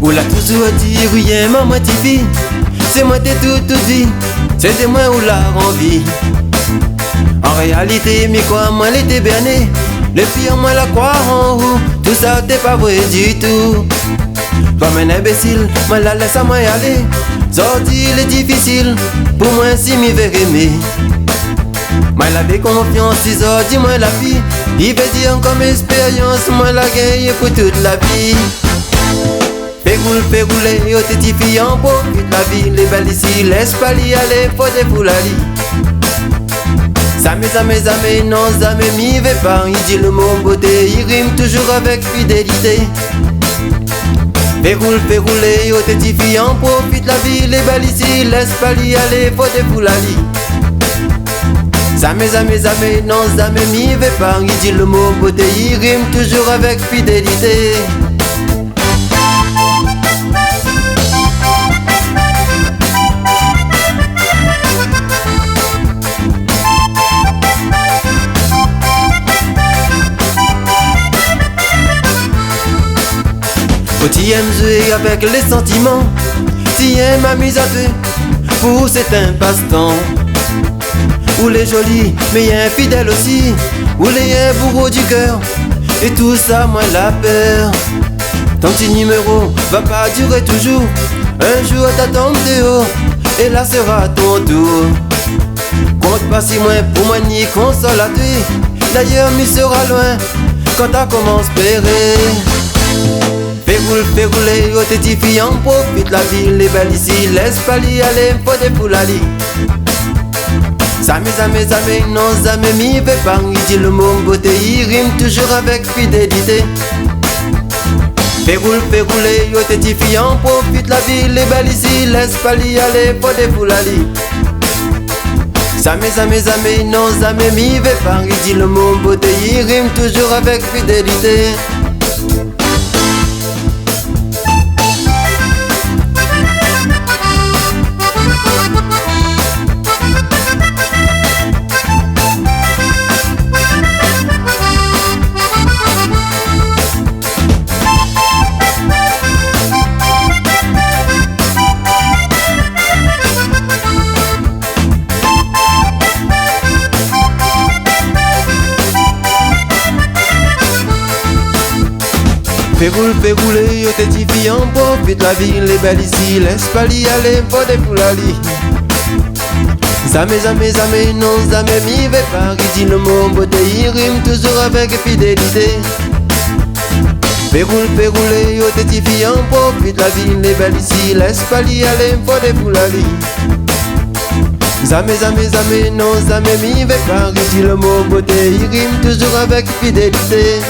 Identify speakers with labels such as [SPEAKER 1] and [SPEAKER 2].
[SPEAKER 1] Ou l'a toujours dit, rien m'a motivé. C'est moi t'es toute vie, c'était moi ou l'a envie. En réalité, mais quoi, moi l'étais berné. Le pire, moi la croire en vous. Tout ça t'es pas vrai du tout. Comme un imbécile, moi la laisse à moi y aller. Sortir est difficile, pour moi si m'y veut aimer. Moi l'avais confiance, si dis-moi la vie. Il veut dire comme expérience, moi la gagne pour toute la vie. Fais rouler, yo t'es fille en profite la vie. Les belles ici, laisse pas l'y aller, faut des foulali. Zame, non, zame, m'y vais pas. Il dit le mot beauté, il rime toujours avec fidélité. Fais rouler, yo t'es fille en profite la vie. Les belles ici, laisse pas l'y aller, faut des foulali. Zame, non, zame, m'y vais pas. Il dit le mot beauté, il rime toujours avec fidélité. Tu aimes jouer avec les sentiments, tu aimes m'amuser à faire, pour c'est un passe-temps. Ou les jolis, mais infidèles aussi, ou les bourreaux du cœur, et tout ça moi la peur. Ton petit numéro va pas durer toujours, un jour t'attends dehors, et là sera ton tour. Compte pas si moins pour moi ni consolateur, d'ailleurs m'y sera loin, quand t'as commencé à espérer. Fais rouler, yo t'es fille en profite la vie. Les belles ici, laisse pas l'y aller, faut des foulali. Zame, non, zame, m'y vais pas. Il dit le mot beauté, il rime toujours avec fidélité. Fais rouler, yo t'es fille en profite la vie. Les belles ici, laisse pas l'y aller, faut des foulali. Zame, non, zame, m'y vais pas. Il dit le mot beauté, il rime toujours avec fidélité. Fais rouler, yo t'es fille en profite la vie. Les belles ici, laisse pas l'y aller, faut des foulali. Zame, non, zame, m'y vais pas. Il dit le mot beauté, il rime toujours avec fidélité. Fais rouler, yo t'es fille en profite la vie. Les belles ici, laisse pas l'y aller, faut des foulali. Zame, non, zame, m'y vais pas. Il dit le mot beauté, il rime toujours avec fidélité.